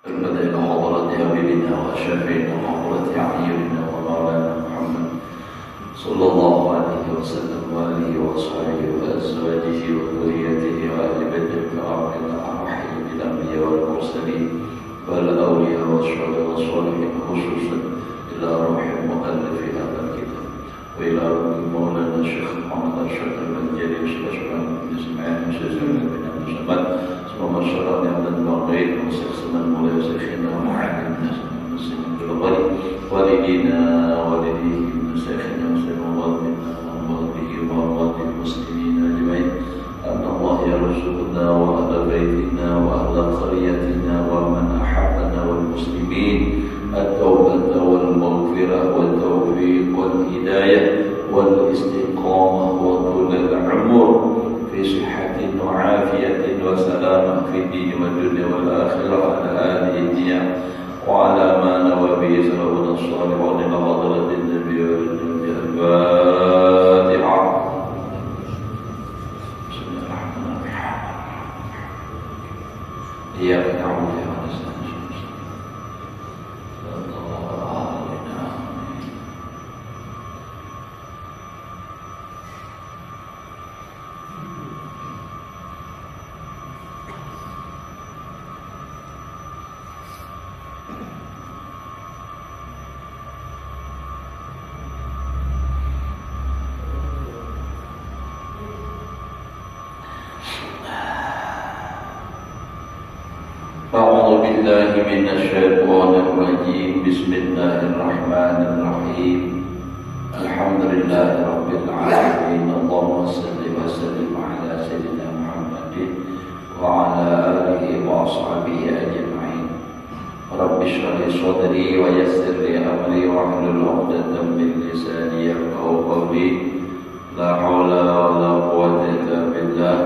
إلى حضرة حبيبنا وشفيعنا وحضرة أعيننا ومولانا محمد صلى الله عليه وسلم وآله وصحبه وأزواجه وذريته وأهل بيت الكرام الأرحم بالأنبياء والمرسلين والأولياء والشهداء والصالحين خصوصا إلى روح مؤلف هذا الكتاب وإلى روح مولانا الشيخ محمد أرشد المنجلي وشيخنا بن إسماعيل وشيخنا بن عبد الصمد Semoga syarat yang terbaik Musiksenan mulai syekhina Mu'alimna Muslimin Bilawali Walidina Walidihim Syekhina Muslimin Walidina Walidihim Walidihim Muslimin Ajmain Anna Allah ya Rasulullah Wa ahla baitina Wa ahla qaryatina Wa man ahabbana wal muslimin At-tawbata wal maghfirah Wa tawfiq wal hidayah Wal istiqamah Wa tulal umur في صحة وعافية وسلامة في الدين والدنيا والآخرة على آله الدين وعلى ما نوى به سلفنا الصالحون إلى حضرة النبي والجند الفاتحة. بسم الله الرحمن الرحيم. إياك نعبد وإياك نستعين. أعوذ بالله من الشيطان الرجيم بسم الله الرحمن الرحيم الحمد لله رب العالمين اللهم صل وسلم على سيدنا محمد وعلى آله وأصحابه أجمعين رب اشرح لي صدري ويسر لي أمري واحلل عقدة من لساني يفقهوا قولي لا حول ولا قوة إلا بالله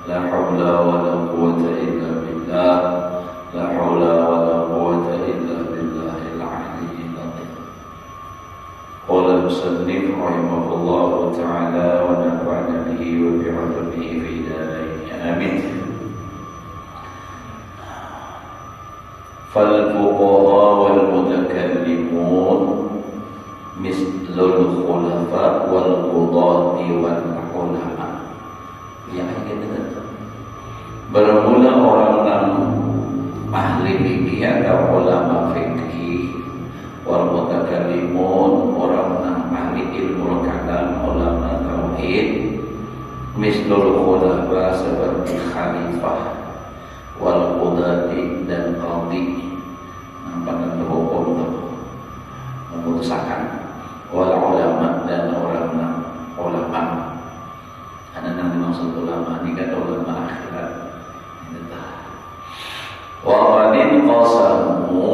لا حول ولا قوة إلا بالله لا حول ولا قوة إلا بالله العلي العظيم. قال المصنف رحمه الله تعالى ونفعنا به وبعلمه في دارين آمين. فالفقهاء والمتكلمون مثل الخلفاء والقضاة والعلماء. Yang kita bermula orang ahli fikih atau ulama fikih wal mutakallimun orang ahli ilmu kalam ulama tauhid mislul khulafa seperti khalifah wal qudati dan qadhi nampak hukum memutuskan wal ulama dan orang ulama. Ada yang dimaksud ulama ini kan ulama akhirat. Wa'adin qasamu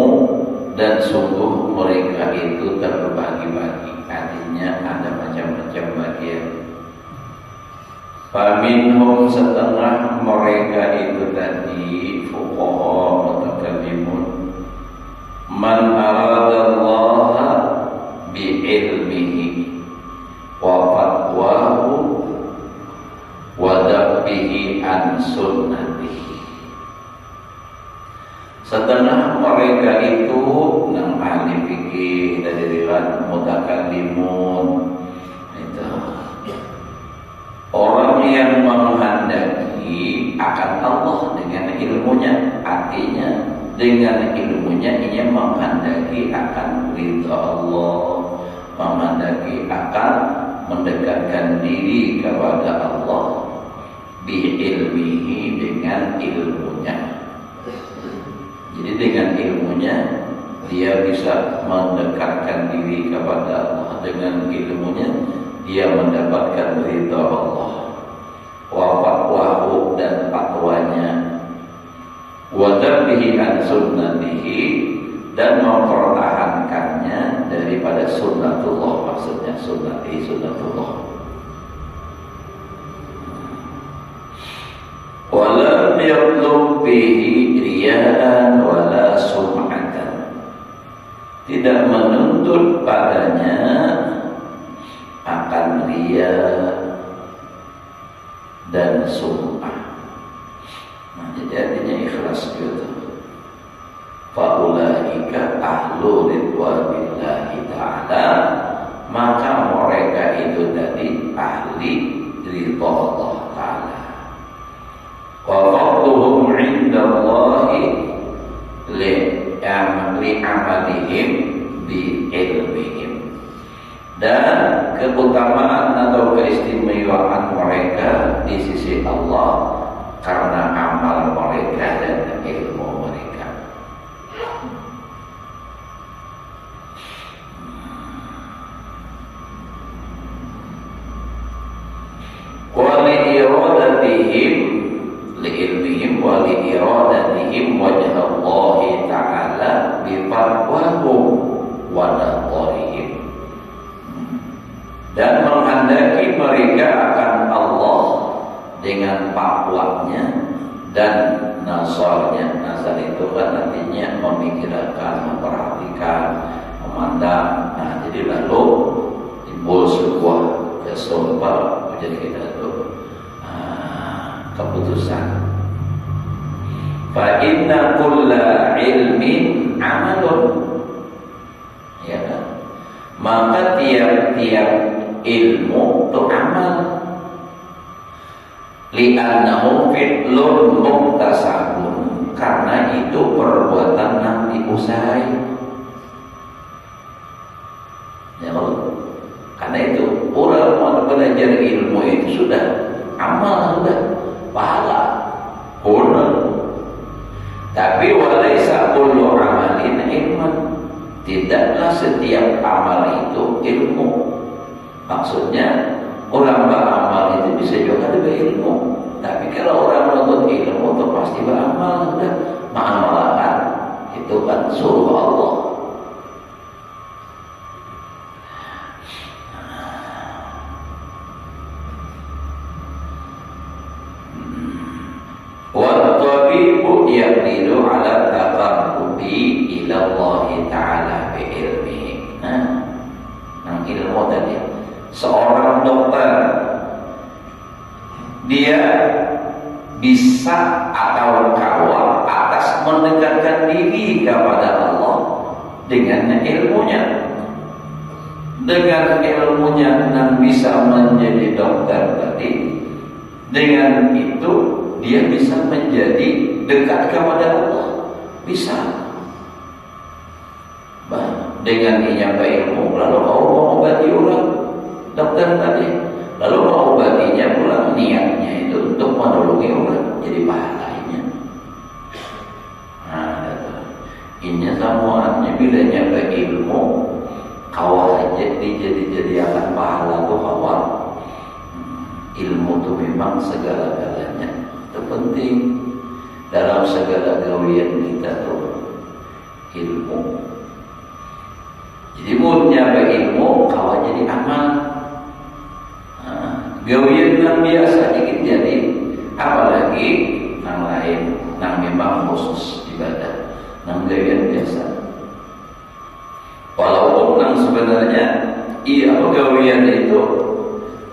dan sungguh mereka itu terbagi-bagi, artinya ada macam-macam bagian. Faminhum setengah mereka itu tadi fuqaha mutakallimun man aradallaha bi'ilmihi wa fatwahu wa dabbihi an sunnatihi. Setengah mereka itu yang ahli fikih dari riwayat mutakallimun itu orang yang menghendaki akan Allah dengan ilmunya, artinya dengan ilmunya ia menghendaki akan ridha Allah, menghendaki akan mendekatkan diri kepada Allah bi ilmihi dengan ilmunya. Jadi dengan ilmunya dia bisa mendekatkan diri kepada Allah, dengan ilmunya dia mendapatkan ridha Allah. Wa fatwahu dan fatwanya, wa dabbihi an sunnatihi dan mempertahankannya daripada sunnatullah, maksudnya sunnatullah. Walam yatlub bihi riya'an wala sum'atan, tidak menuntut padanya akan riya dan sum'ah. Nah, jadi artinya ikhlas gitu. faulaika ahlu ridwanillahi ta'ala, maka mereka itu tadi ahli ridha Allah Ta'ala. Wa fadluhum 'indallahi li amalihim bi ilmihim, dan keutamaan atau keistimewaan mereka di sisi Allah karena amal mereka dan ilmu mereka. Wa li iradatihim li ilmihim wa li iradatihim wajha Allah Ta'ala bi fadwahum wa nadharihim, dan menghendaki mereka akan Allah dengan pakwanya dan nazarnya. Nazar itu kan artinya memikirkan, memperhatikan, memandang. Nah, jadi lalu timbul sebuah kesumpah menjadi kita itu keputusan. Fa inna kulla ilmin amalun, ya kan? Maka tiap-tiap ilmu itu amal. Li'annahu fi'lun muktasabun, karena itu perbuatan yang diusahai. Ya Allah. Karena itu orang mau belajar ilmu itu sudah amal, sudah pahala, honor. Tapi walaisa kullu amalin ilman, tidaklah setiap amal itu ilmu. Maksudnya orang beramal itu bisa juga ada berilmu, tapi kalau orang menuntut ilmu itu pasti beramal. Sudah mengamalkan itu kan suruh Allah. Wa tabibu yaqdiru ala taqarrubi ila Allah Ta'ala bi ilmihi. Nah, ilmu tadi. Seorang dokter, dia bisa atau kawal atas mendekatkan diri kepada Allah dengan ilmunya. Dengan ilmunya dan bisa menjadi dokter tadi, dengan itu dia bisa menjadi dekat kepada Allah. Bisa. Dengan dia ilmu, lalu kau mau obati orang, dokter tadi, lalu mengobatinya pulang, niatnya itu untuk menolongi orang, jadi pahalanya. Nah, ini semuanya bila nyampe ilmu, kawal aja jadi akan pahala tuh kawal. Ilmu itu memang segala-galanya, itu penting dalam segala gawian kita tuh ilmu. Jadi mau nyampe ilmu, kawal jadi amal. Gawian yang biasa dikit jadi, apalagi yang lain, yang memang khusus ibadah, yang gawian biasa. Walaupun yang sebenarnya gawian itu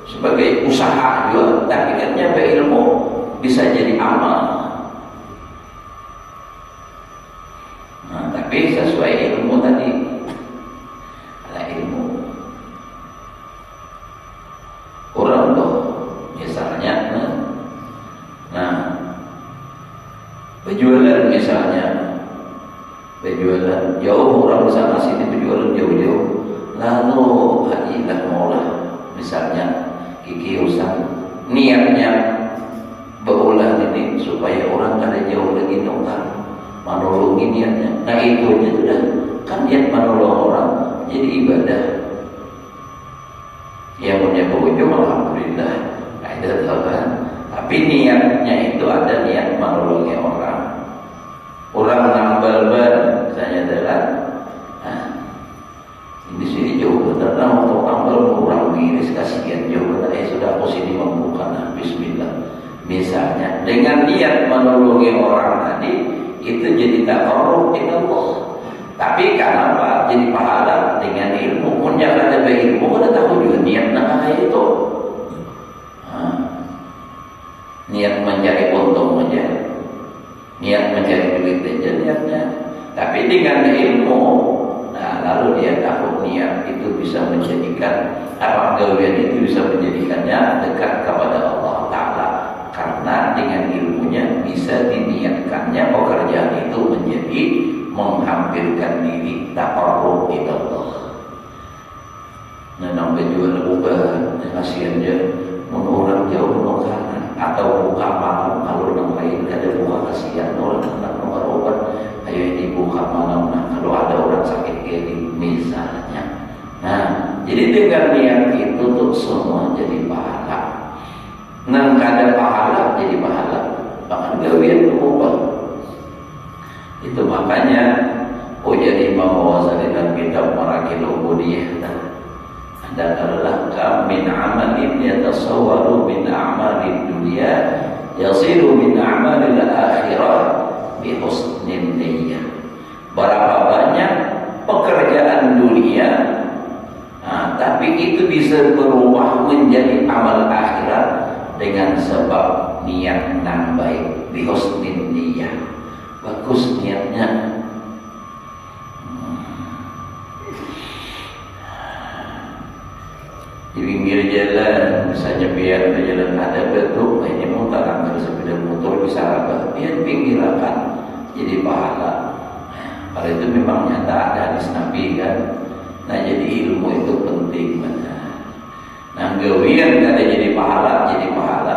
sebagai usaha juga, tapi kan nyampe ilmu bisa jadi amal. Nah, tapi sesuai ilmu tadi, ada ilmu. Orang tuh misalnya, berjualan misalnya, berjualan jauh, orang sana sini berjualan jauh-jauh, lalu haji lah maulah misalnya Kiki Usan niatnya berulang ini supaya orang kada jauh lagi nongkar menolongi niatnya. Nah itu aja sudah kan niat menolong orang jadi ibadah. Yang punya pengunjung alhamdulillah, nah itu tahu kan. Tapi niatnya itu ada niat menolongi orang. Orang nambal ban misalnya jalan, di sini jauh benar, nah untuk nambal orang miris kasihan jauh benar. Sudah aku sini membuka, nah Bismillah. Misalnya dengan niat menolongi orang tadi itu jadi taqarrub ila Allah. Tapi karena apa? Jadi pahala dengan ilmu. Punya ada ilmu, kada tahu juga niat nak itu. Niat mencari untung aja, niat mencari duit aja niatnya. Tapi dengan ilmu, nah lalu dia tahu niat itu bisa menjadikan gawian itu bisa menjadikannya dekat kepada Allah Ta'ala, karena dengan ilmunya bisa diniatkannya pekerjaan itu menjadi menghampirkan diri taqarrub ila Allah. Nah namanya juga ubah kasihan dia orang jauh nongkrong atau buka malam, kalau yang lain ada buka kasihan orang nak nomor obat ayo dibuka malam. Nah kalau ada orang sakit gini misalnya, nah jadi dengan niat itu tuh semua jadi pahala. Nah kada pahala jadi pahala, bahkan gawian berubah. Itu makanya jadi Imam Ghazali dalam kitab Marakil Ubudiyah dan adalah kam min amalin yatasawwaru min a'malid dunya yasiru min a'malil akhirah bi husnin niyyah. Berapa banyak pekerjaan dunia, nah, tapi itu bisa berubah menjadi amal akhirat dengan sebab niat yang baik, bi husnin niyyah. Bagus niatnya. Di pinggir jalan, misalnya biar jalan ada betul, ini mau tak angkat sepeda motor bisa apa? Biar pinggirakan, jadi pahala. Kalau itu memang nyata ada hadis Nabi kan. Nah jadi ilmu itu penting benar. Nah gawian ada jadi pahala, jadi pahala.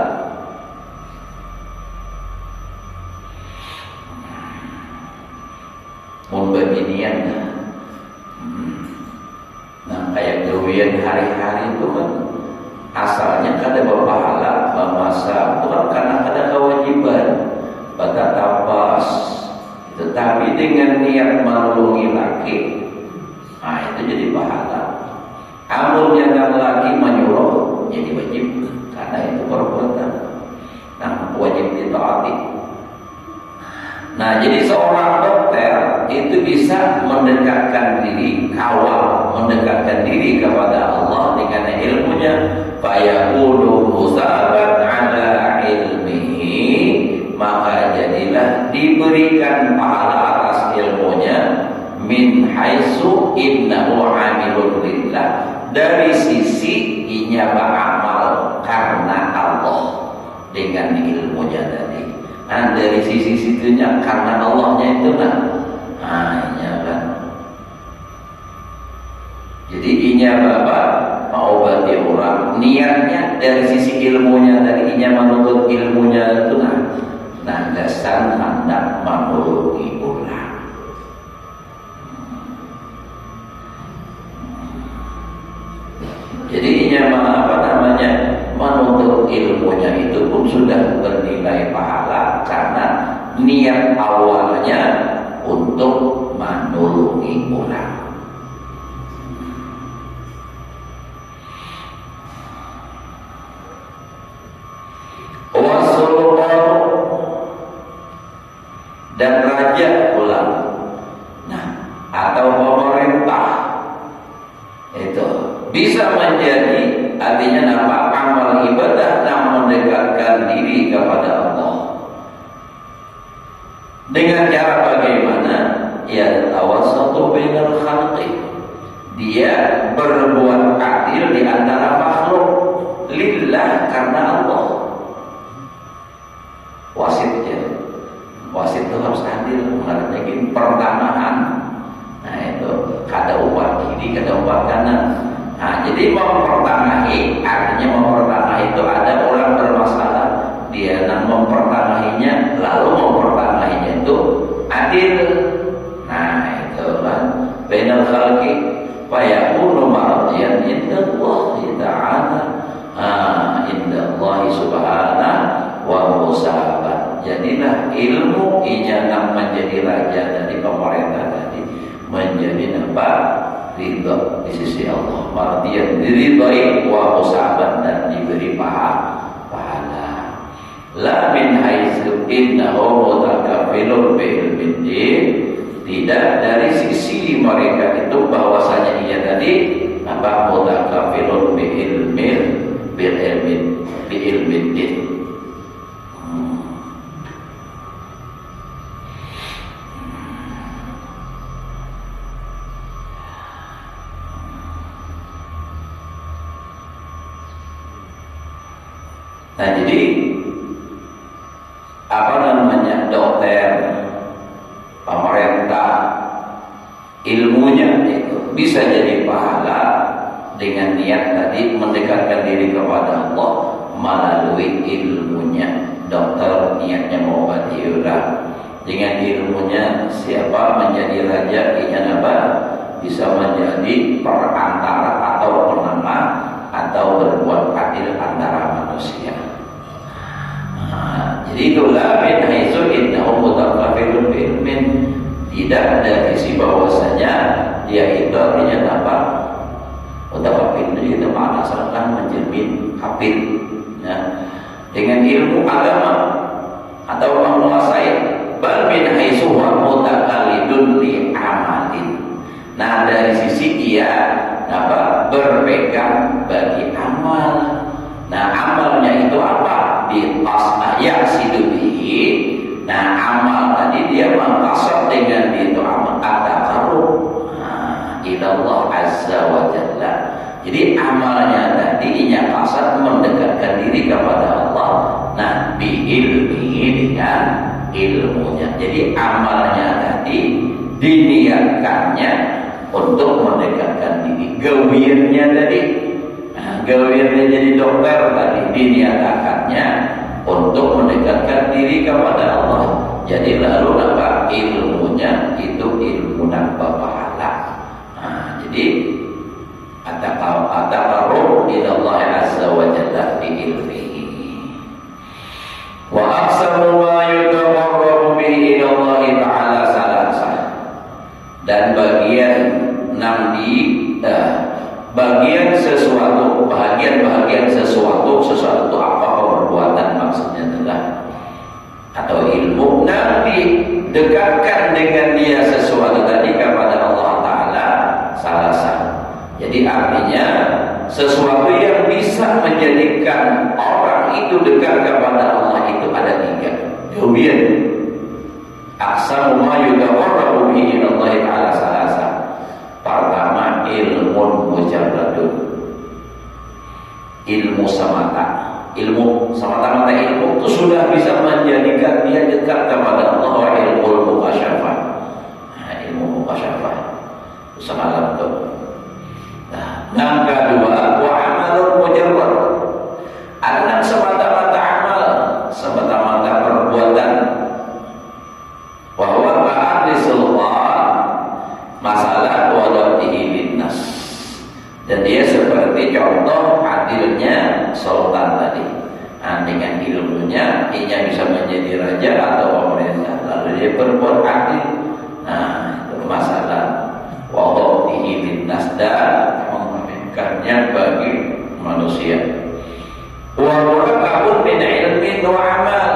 Membagi nah kayak gawian hari-hari itu kan asalnya kada berpahala, bermasa itu kan karena ada kewajiban pada tapas. Tetapi dengan niat menolongi laki, nah itu jadi pahala. Amalnya dan laki menyuruh jadi wajib karena itu perbuatan. Nah wajib ditaati. Nah jadi seorang dokter itu bisa mendekatkan diri, kawal mendekatkan diri kepada Allah dengan ilmunya. Fayaqulu musabat ala ilmihi, maka jadilah diberikan pahala atas ilmunya. Min haitsu innahu amilun lillah, dari sisi inya beramal karena Allah dengan ilmunya tadi. Nah dari sisi situnya karena Allahnya itu hanya kan. Jadi inya bapak mau obati orang, niatnya dari sisi ilmunya tadi inya menuntut ilmunya itu nah dasar hendak menolongi orang. Jadi inya menuntut ilmunya itu pun sudah bernilai pahala karena niat awalnya untuk menolongi orang. Wasultan dan raja pula, nah atau pemerintah itu bisa menjadi artinya nampak amal ibadah yang mendekatkan diri kepada Allah. Dengan cara bagaimana? Ya tawassatu bainal khalqi, dia berbuat adil di antara makhluk lillah karena Allah. Wasitnya, wasit itu harus adil, mengerti pertamahan. Nah itu kada ubah kiri, kada ubah kanan. Nah jadi mempertamahi, artinya mempertamahi itu ada orang bermasalah, dia nak mempertamahinya, lalu mempertamahinya itu adil. Nah itu kan bainal khalqi fa yakunu mardiyan inda Allah ta'ala, inda Allah subhanahu wa musahabat. Jadilah ilmu inya nak menjadi raja dari pemerintah tadi menjadi apa? Ridha di sisi Allah. Mardiyan diridhai wa musahabat, dan diberi pahala. La min haitsu innahu mutakaffilun bi ilmin din, tidak dari sisi mereka itu bahwasanya ia tadi apa mutakaffilun bi ilmin din. Nah, jadi apa namanya, dokter, pemerintah, ilmunya itu bisa jadi pahala dengan niat tadi mendekatkan diri kepada Allah melalui ilmunya. Dokter niatnya mengobati orang, dengan ilmunya siapa menjadi raja, dengan apa bisa menjadi perantara atau penengah atau berbuat adil antara manusia. Jadi itulah min haitsu innahu mutaqaffirun ilmin, tidak ada isi bahwasanya dia itu artinya apa? Mutaqaffir itu makna asalkan menjamin kafir, ya. Dengan ilmu agama atau menguasai, bal min haitsu huwa mutaqallidun li amalin. Nah, dari sisi dia apa? Berpegang bagi amal. Nah, amalnya itu apa? Di tasayya sidubihi. Nah, amal tadi dia mengkasab dengan itu amal at-taqarrub ila Allah azza wa jalla. Jadi amalnya tadi nya kasab mendekatkan diri kepada Allah. Nah, bi ilmihi, dengan ilmunya. Jadi amalnya tadi diniatkannya untuk mendekatkan diri. Gawirnya tadi, gawirnya jadi dokter tadi diniatakannya untuk mendekatkan diri kepada Allah. Jadi lalu apa? Ilmunya itu ilmu nambah pahala. Jadi at-taqarrub ila Allah azza wa jalla bi ilmihi. Wa aqsamu ma yutaqarrabu bihi ila Allah ta'ala salasah. Dan bagian bagian sesuatu, bagian sesuatu itu apa perbuatan maksudnya adalah, atau ilmu nanti dekatkan dengan dia sesuatu tadi kepada Allah Ta'ala salasah. Jadi artinya sesuatu yang bisa menjadikan orang itu dekat kepada Allah itu ada 3. Kemudian aqsamu ma yutaqarrabu bihi ila Allah ta'ala salasa. Pertama, ilmu mujarradun, ilmu semata-mata ilmu itu sudah bisa menjadikan dia dekat kepada Allah. Wa ilmu mukasyafah, ilmu mukasyafah semalam tuh. Yang kedua, wa amalun mujarrad, anak semata-mata amal, semata-mata perbuatan. Wa huwa ba'd sultan, masalah wadatihi linnas. Dan dia seperti contoh adilnya sultan tadi. Dengan ilmunya dia bisa menjadi raja atau pemerintah, lalu dia berbuat adil. Itu masalah wadatihi linnas, dan memperhatikannya bagi manusia. Wa murakabun min ilmin wa amal,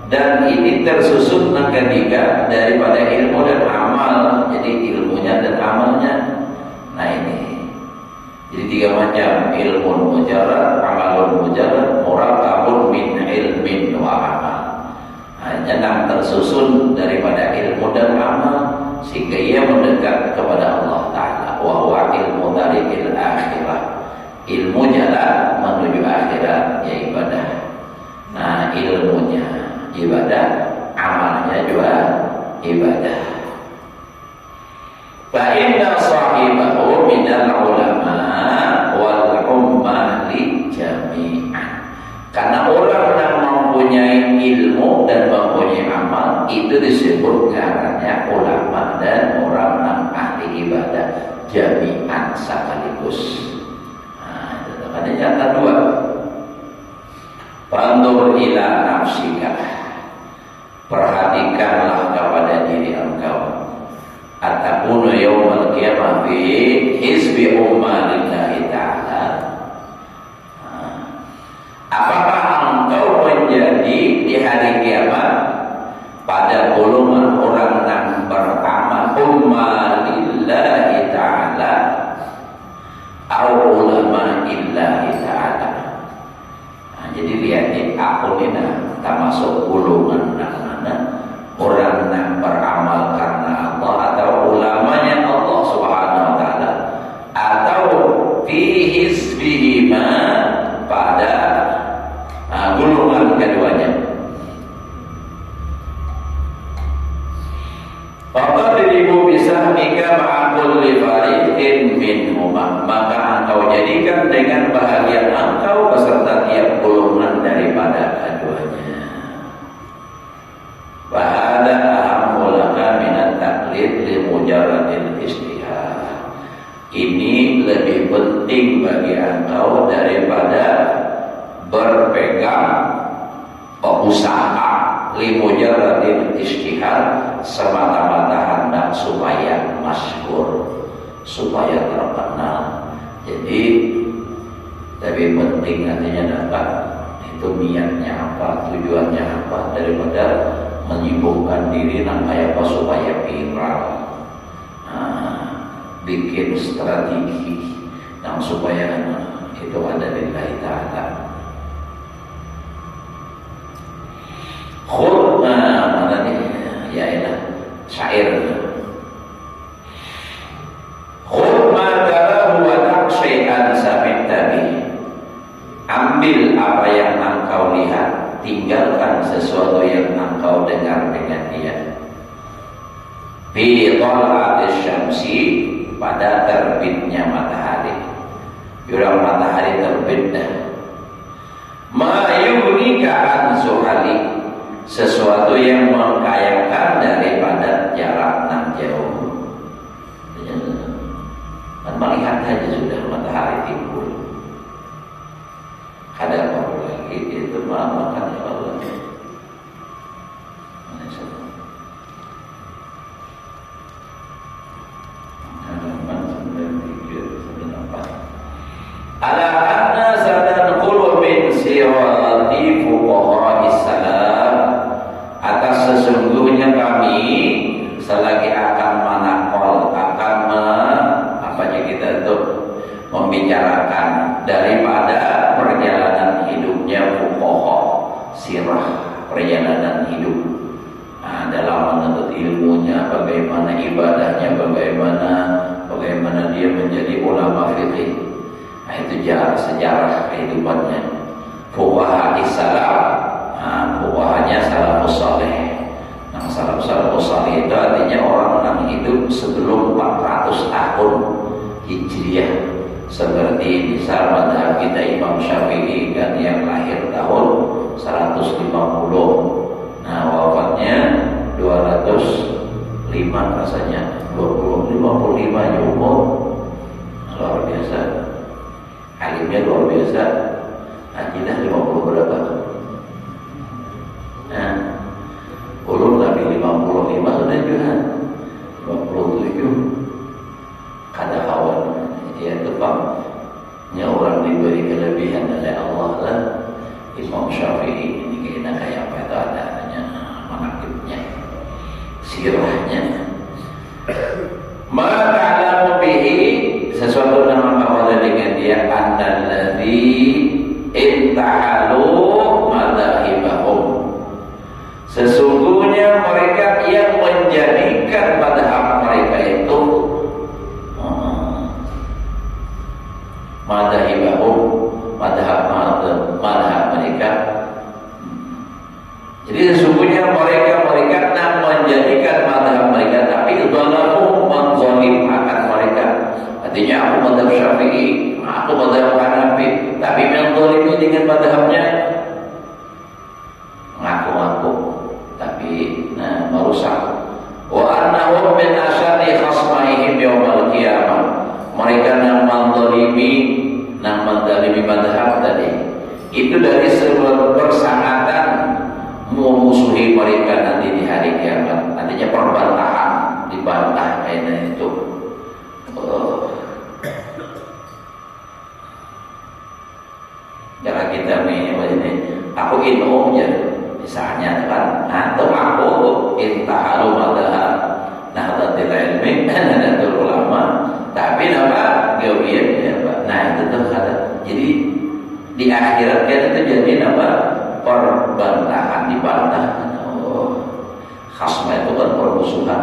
dan ini tersusun ketiga daripada ilmu dan amal. Jadi ilmunya dan amalnya. Nah, ini jadi 3 macam: ilmu mujarrad, amalun mujarrad, murakabun min ilmin wa amal. Hanya tersusun daripada ilmu dan amal sehingga ia mendekat kepada Allah Ta'ala. Wa huwa ilmu tariqil akhirah, ilmu jalan menuju akhirat, ya ibadah. Nah, ilmunya ibadah, amalnya juga ibadah. Fa inna sahibahu minal ulama wal ummali jami'an. Karena orang yang mempunyai ilmu dan mempunyai amal itu disebut ngarannya ulama dan orang yang ahli ibadah jami'an sekaligus. Nah, itu tadi yang kedua. Fandur ila nafsika, perhatikanlah kepada diri engkau. Atakunu yawmal qiyamah fi hizbi ummalillahi ta'ala. Apakah engkau menjadi di hari kiamat pada golongan orang yang pertama ummalillahi ta'ala atau ulama illahi ta'ala? Jadi lihat nih, aku ini termasuk golongan mana? Orang yang beramal karena Allah, atau ulamanya Allah Subhanahu wa ta'ala, atau bisahmika ma'a kulli fariqin minhuma, maka engkau jadikan dengan bahagia engkau beserta tiap golongan daripada keduanya. Wa hadza ahammu laka min at-taqlid li mujarradil istihad. Ini lebih penting bagi engkau daripada berpegang usaha limujarradil istihad, semata-mata hendak supaya masyhur, supaya terkenal. Jadi lebih penting artinya dapat itu niatnya apa, tujuannya apa, daripada menyibukkan diri namanya apa supaya viral. Bikin strategi yang supaya itu ada di ta'ala. Khud mana nih? Ya ini syair. Khud ma dalahu wa taqshi'an sabitabi. Ambil apa yang engkau lihat, tinggalkan sesuatu yang engkau dengar dengan dia. Fi dhal'atis syamsi, pada terbitnya matahari. Bila matahari terbit dah. Ma yughnika an zuhali, sesuatu yang mengkayakan daripada jarak nan jauh. Dan melihat saja sudah matahari timbul. Ada apa lagi itu makan ya Allah. Ala anna sadan qulu min sirati fuqaha Islam, atas sesungguhnya kami selagi akan menakol, akan kita itu membicarakan daripada perjalanan hidupnya fuqaha, sirah perjalanan hidup. Dalam menuntut ilmunya, bagaimana ibadahnya, bagaimana dia menjadi ulama fikih. Itu sejarah kehidupannya. Fuqaha Islam, fuqahanya salafus saleh. Salafus saleh itu artinya orang yang hidup sebelum 400 tahun Hijriah. Seperti misal mazhab kita Imam Syafi'i kan yang lahir tahun 150. Wafatnya 205 rasanya, 55 umur. Luar biasa. Alimnya luar biasa. Hajilah 50 berapa? Ulum Nabi 55 sudah juga 57. Kada kawan ya tepatnya orang diberi kelebihan oleh Allah lah. Imam Syafi'i ini kayaknya kayak apa itu adanya manaqibnya, sirahnya. Ma ta'lamu bihi, sesuatu yang mengawal dengan dia, annalladzi intahalu madhahibahum, sesungguhnya mereka yang menjadikan madhab mereka itu madhahibahum, madhab mereka. Jadi sesungguhnya mereka yang menjadikan madhab mereka, tapi dhalamu menzalim akan mereka. Artinya aku madhab Syafi'i, aku madhab Hanafi, tapi menzalimi dengan madhabnya, ngaku-ngaku tapi merusak. Wa annahum min asyari khasmaihim yaumal qiyamah, mereka yang menzalimi madhab tadi itu dari sebuah persyaratan memusuhi mereka nanti di hari kiamat. Artinya perbantahan, dibantah kayaknya itu. Jangan kita ini aku ya misalnya kan, atau aku intahalu madhab nahdlatul ilmi, nahdlatul ulama, tapi nama geobian ya Pak. Nah itu tuh kata. Jadi di akhirat kan itu jadi apa? Perbantahan, dibantah. Khasma itu kan permusuhan.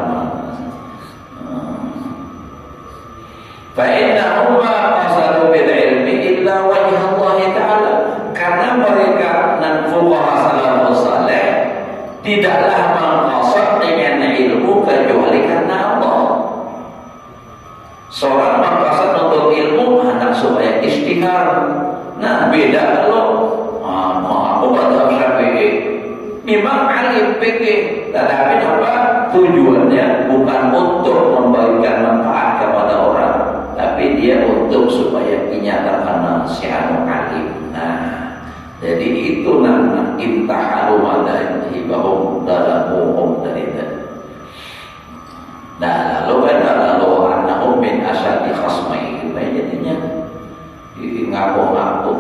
Fa innahum ma qasaru bil ilmi illa wajh Allah Ta'ala, karena mereka nan fuqaha salafus saleh tidaklah mengqasad dengan ilmu kecuali karena Allah. supaya istiqar. Nah, beda kalau mazhab Syafi'i memang alim fikih, tetapi apa tujuannya bukan untuk memberikan manfaat kepada orang, tapi dia untuk supaya dinyatakan nasihat alim. Nah, jadi itu namanya intahalu madahibahum dalamuhum dari tadi. Nah, lalu annahum min asyaddi khasmai, jadinya ngaku-ngaku.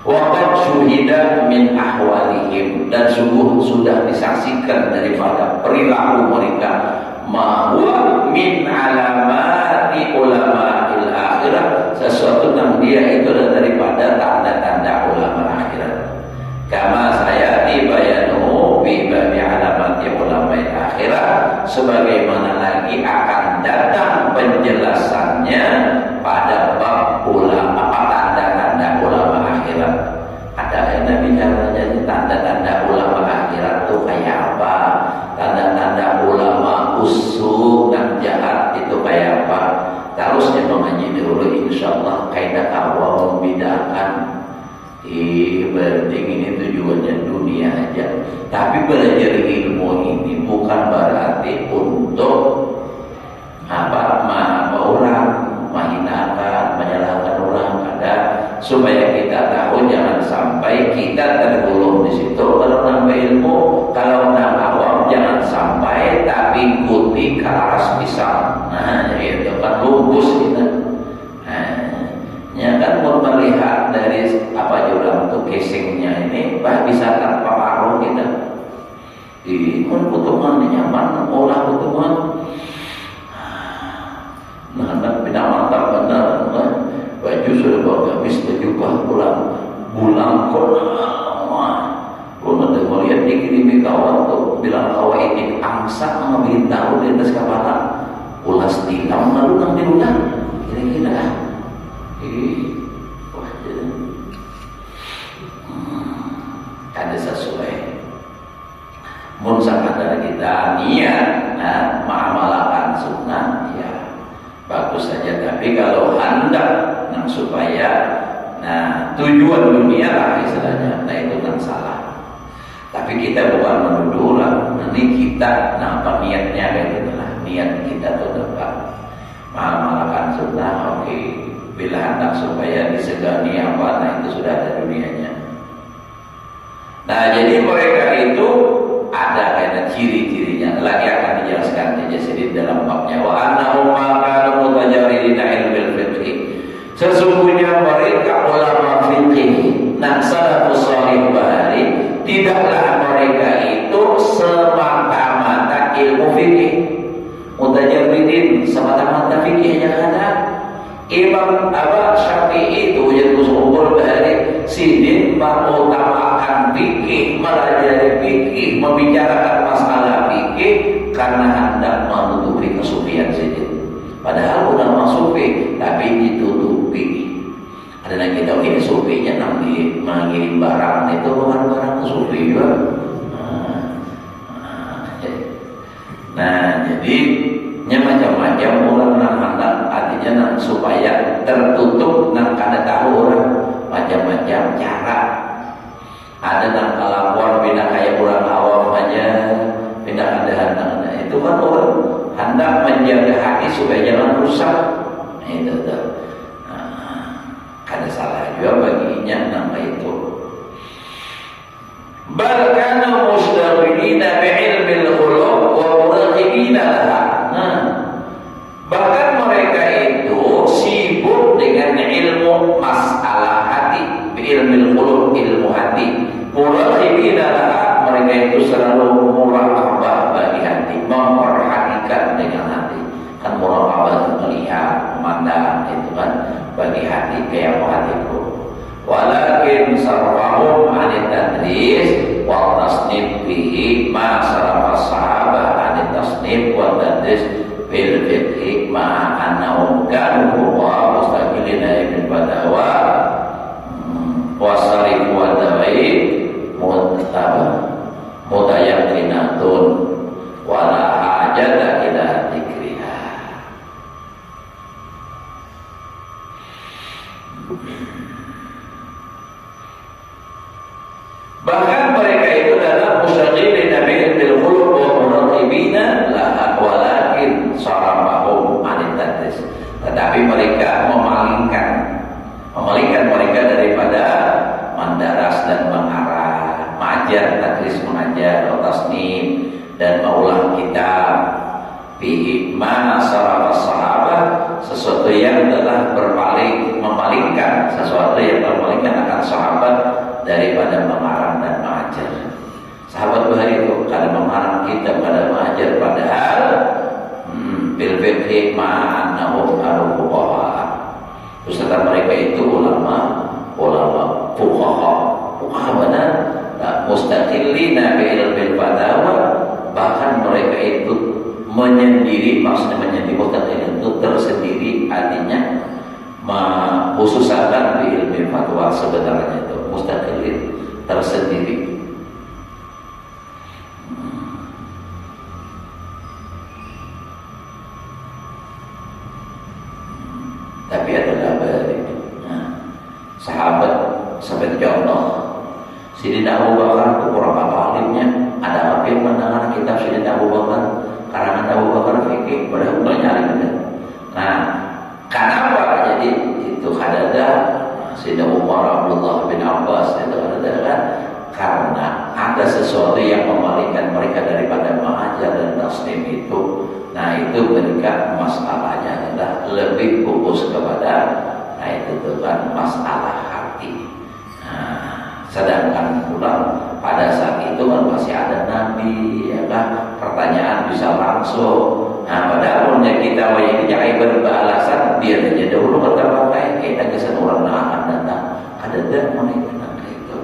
Waqad syuhida min ahwalihim, dan sungguh sudah disaksikan daripada perilaku mereka, ma huwa min alamati ulama'il akhirah, sesuatu yang dia itu daripada tanda-tanda ulama akhirat. Kama sayati bayanu bi babi alamati ulama'il akhirah, sebagaimana lagi akan datang penjelasannya pada bab ulama, tanda-tanda ulama akhirat. Ada yang bicaranya tanda-tanda ulama akhirat itu kayak apa, tanda-tanda ulama usuk dan jahat itu kayak apa. Terus dia mengaji dulu, insyaallah kaidah awal membedakan penting ini tujuannya dunia aja. Tapi belajar ilmu ini bukan berarti untuk orang menghinakan, menyalahkan orang, ada supaya kita tahu jangan sampai kita tergolong di situ. Kalau nambah ilmu, kalau nambah awam jangan sampai tapi ikuti keras pisang. Nah, itu kan lugus kita. Ya kan mau melihat dari apa juga untuk casingnya ini, bisa tanpa paruh kita. Ikut potongan nyaman, olah potongan. Nah, bina mantap benar. Baju sudah bawa gamis, baju bulang kalau ada melihat dikirimi kawan tuh bilang kawan ini angsa ngambilin tahu di atas kepala, ulas tilam lalu nang diundang kira-kira. Ada sesuai mun sadar kita niat mengamalkan sunnah ya bagus saja, tapi kalau hendak supaya tujuan dunia lah istilahnya, itu kan salah. Tapi kita bukan menuduh lah, nanti kita apa niatnya kayak gitulah, niat kita tuh dapat mengamalkan sunnah. Oke, bila hendak supaya disegani apa, itu sudah ada dunianya. Nah, jadi mereka itu ada kayak ciri-cirinya, lagi akan dijelaskan jadi dalam babnya. Wa annahum kanu mutajarridina ilmil fiqh, sesungguhnya mereka ulama fikih dan salafus salih bahari, tidaklah mereka itu semata-mata ilmu fikih mutajarridin, semata-mata fikih yang ada. Imam Syafi'i itu yang usul bahari sidin mengutamakan fikih, melajari fikih, membicarakan masalah fikih karena hendak menutupi kesufian sidin. Padahal ulama sufi tapi ditutupi. Ada yang kita ini sufinya nanti mengirim barang itu bukan barang sufi juga. Nah, jadi macam-macam orang hendak artinya supaya tertutup kada tahu orang macam-macam cara. Ada yang lapor pindah kayak orang awam aja, pindah ada hendak. Itu kan orang hendak menjaga hati supaya jangan rusak. Itu tuh. Kada salah juga baginya nama itu. Bal kanu mustaghilina bi'ilmil khuluq wa muraqibina laha. Bahkan mereka itu sibuk dengan ilmu masalah hati, ilmu qulub, ilmu hati. Muraqibina laha, mereka itu selalu muraqabah bagi hati, memperhatikan dengan hati. Kan muraqabah melihat, memandang itu kan bagi hati kayak hatiku. Walakin sarfahum 'anil tadris wa tasnif bihi ma sarfa sahabah 'anil tasnif wa tadris bil fiqh ma annahum kanu fuqaha mustaqilina bil fatawa wa sarif wa dawaid mutayaqqinatun wa la hajata ila dzikriha. tetapi mereka memalingkan mereka daripada mendaras dan mengarah, mengajar, tadris mengajar, tasnim dan maulah kitab. Fihi ma saraf sahabat, sesuatu yang telah memalingkan akan sahabat daripada mengarang dan mengajar. Sahabat Bukhari itu kadang mengarang kitab, kadang mengajar, padahal bil fiqhi ma'annahum al-fuqaha. Ustaz mereka itu ulama fuqaha benar, mustaqillina bi ilmil fatawa, bahkan mereka itu menyendiri, maksudnya menyendiri mustaqil itu tersendiri, artinya menghususkan di ilmu fatwa. Sebenarnya itu mustaqil tersendiri. Tapi ada kabar ini. Sahabat seperti contoh Sayyidina Abu Bakar itu kurang apa alimnya. Ada apa yang mendengar kitab Sayyidina Abu Bakar, karangan Abu Bakar fikih, padahal banyak alimnya. Nah, kenapa jadi itu hadada Sayyidina Umar, Abdullah bin Abbas itu hadada kan? Karena ada sesuatu yang memalingkan mereka daripada mengajar dan tasnim itu. Nah, itu mereka masalahnya adalah lebih fokus kepada itu kan masalah hati. Nah, sedangkan pula pada saat itu kan masih ada Nabi, ya kan, pertanyaan bisa langsung. Nah, padahal kita wajib jangan berbalasan, biar aja dahulu kata pakai kita kesan orang akan datang ada dan mereka itu.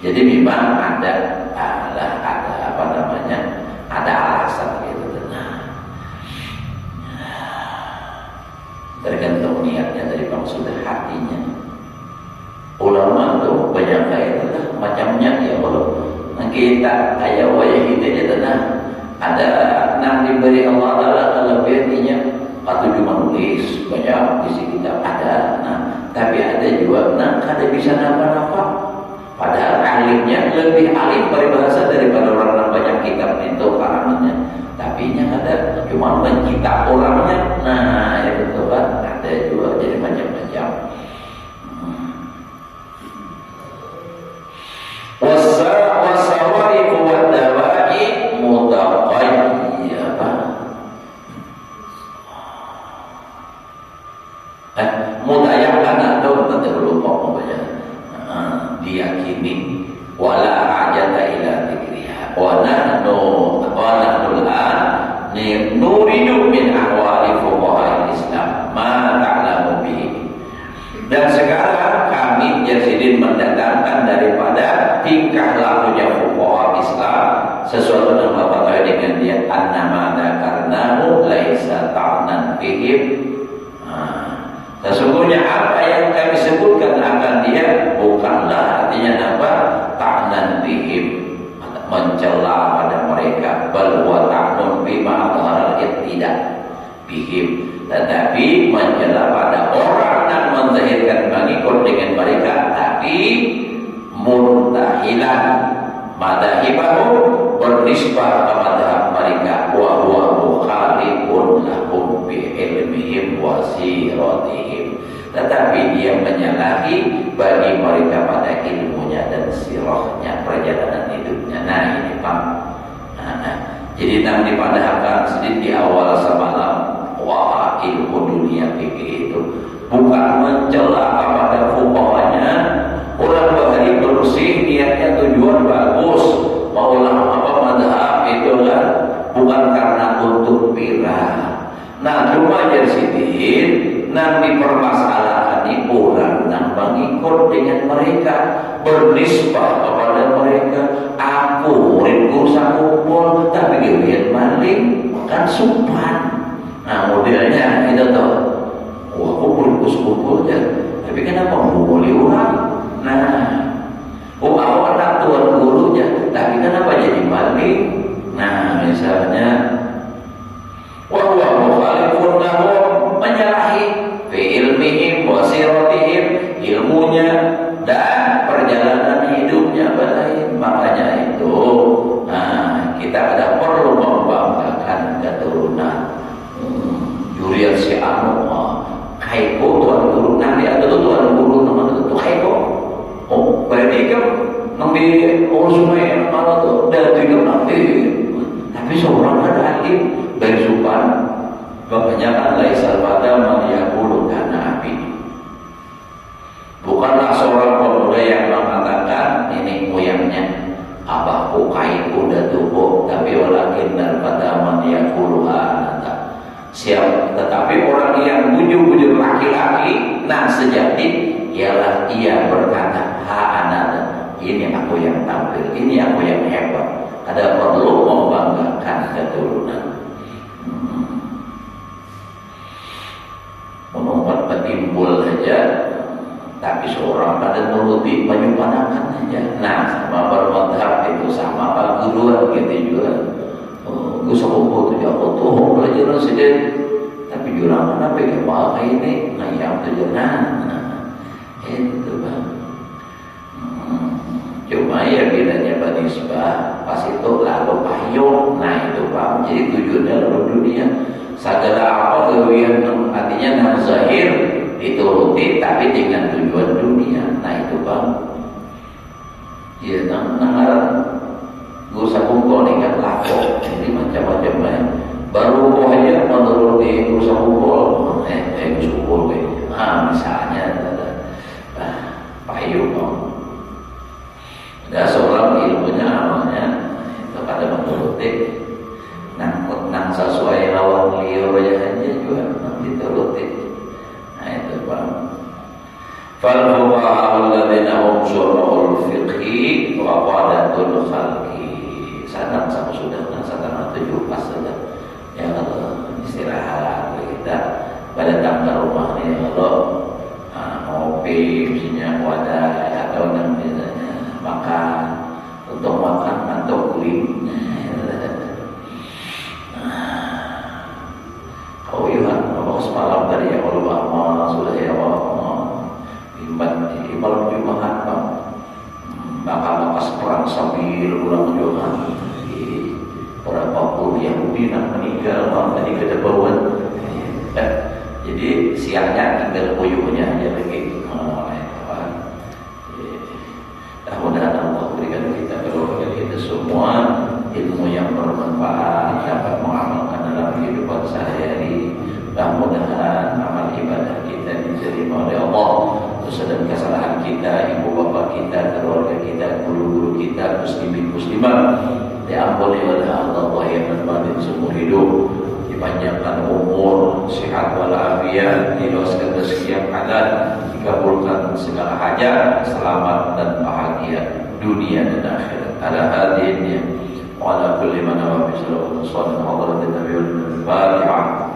Jadi memang ada alasan gitu. Tergantung niatnya dari maksud hatinya. Ulama tuh banyak kayak itu macamnya ya kalau kita kayak wajah kita aja ada diberi Allah Taala kelebihannya atau cuma nulis banyak isi kitab ada. Nah, tapi ada juga kada bisa napa-napa. Padahal alimnya lebih alim peribahasa daripada orang yang banyak kitab itu karangannya. Tapi nya ada cuma mencipta orangnya. Nah, ya betul kan? Ada juga jadi macam-macam. Wasawari wa dawai mutaqayyibah. Mutayaqan atau nanti lupa pokoknya. Diyakini wala hajata ila dzikriha wa nahnu nuridu min ahwali fuqaha Islam ma ta'lamu bihi. Dan sekarang kami Yazidin mendatangkan daripada tingkah lakunya fuqaha Islam sesuatu yang Bapak tahu dengan dia annama dzakarnahu laisa ta'nan bihim. Sesungguhnya apa yang kami sebutkan akan dia bukanlah artinya apa? Ta'nan bihim, mencela pada mereka, bal wa ta'nun bima adharal tidak bihim, tetapi mencela pada orang yang menzahirkan mengikut dengan mereka tapi muntahilan madahibahu bernisbah ke madhab mereka wa huwa mukhalifun lahum bi ilmihim wa siratihim, tetapi dia menyalahi bagi mereka pada ilmunya dan sirahnya, perjalanan hidupnya. Nah ini Pak. Jadi nang dipadahkan sedikit di awal semalam, wah ilmu dunia fikih itu bukan mencela kepada fuqahanya. Orang Bukhari bersih niatnya tujuan bagus, maulah apa madhab itu kan, bukan karena untuk pirah. Nah cuma Yazidin nang dipermasalahkan di orang nang mengikut dengan mereka, bernisbah kepada mereka. Aku muridku sakumpul tapi gewian maling kan sumpan. Nah modelnya itu tuh, aku muridku sakumpul ya, tapi kenapa boleh orang? Nah, aku anak tuan gurunya, tapi kenapa jadi maling? Nah misalnya wa huwa mukhalifun lahum, menyalahi fi ilmihim wa siratihim, ilmunya dan perjalanan hidupnya lain. Makanya itu kita ada perlu membanggakan keturunan juriat si anu berarti kan nanti orang sungai kalau tuh dari kan nanti, tapi seorang ada alim dari supan, makanya kan laisal pada man yaqulu kana api. Bukanlah seorang pemuda yang mengatakan ini moyangnya abahku kainku udah tubuh, tapi walakin pada man yaqulu anata. Siap, tetapi orang yang bujur-bujur laki-laki, nah sejati ialah ia berkata, ha anata, ini aku yang tampil, ini aku yang hebat. Ada perlu membanggakan keturunan. Menumpat petimbul saja, tapi seorang pada nuruti penyempanakan saja. Nah, sama bermadhab itu sama perguruan gitu juga. Gue sepupu itu jauh tuh pelajaran sedang, tapi jurang mana pegang pakai ini ngayam tu jangan. Itu bang. Cuma ya bedanya banisbah pas itu lalu payung. Nah itu bang. Jadi tujuannya lalu dunia. Segala apa kewian artinya nang zahir dituruti tapi dengan tujuan dunia. Nah itu bang. Ya nang gue sabungkol ingat lapor, jadi macam-macam banyak. Baru kau aja menurut di gue sabungkol, gue sabungkol misalnya payung dong. Ada seorang ilmunya amalnya itu pada menuruti, nang sesuai lawan liur aja juga nanti turuti. Nah itu bang. Fal-fuqaha alladziina hum syura'ul fiqhi wa qadatul khalqi. Sadar sama sudah, sadar 7 pas saja. Ya Allah istirahat kita pada tangga rumah ini kalau ngopi misalnya wadah atau misalnya makan untuk makan atau kulit. Kau iman Allah semalam tadi ya Allah amal sudah ya Allah iman di malam Jumat bang. Maka seperang sambil ulang Johan berapa puluh Yahudi nak meninggal tadi kedebauan. Jadi siangnya tinggal puyuhnya aja lagi. Mudah-mudahan Allah berikan kita keluarga kita semua ilmu yang bermanfaat dapat mengamalkan dalam kehidupan sehari-hari. Mudah-mudahan amal ibadah kita diterima oleh Allah. Dosa dan kesalahan kita, ibu bapa kita, keluarga kita, guru-guru kita, muslimin muslimat diampuni oleh Allah yang menemani seumur hidup, dipanjangkan umur, sehat walafiat, diluaskan rezeki yang halal, dikabulkan segala hajat, selamat dan bahagia dunia dan akhirat. Ala hadirin wa ala kulli man wa bi sallallahu alaihi wa sallam.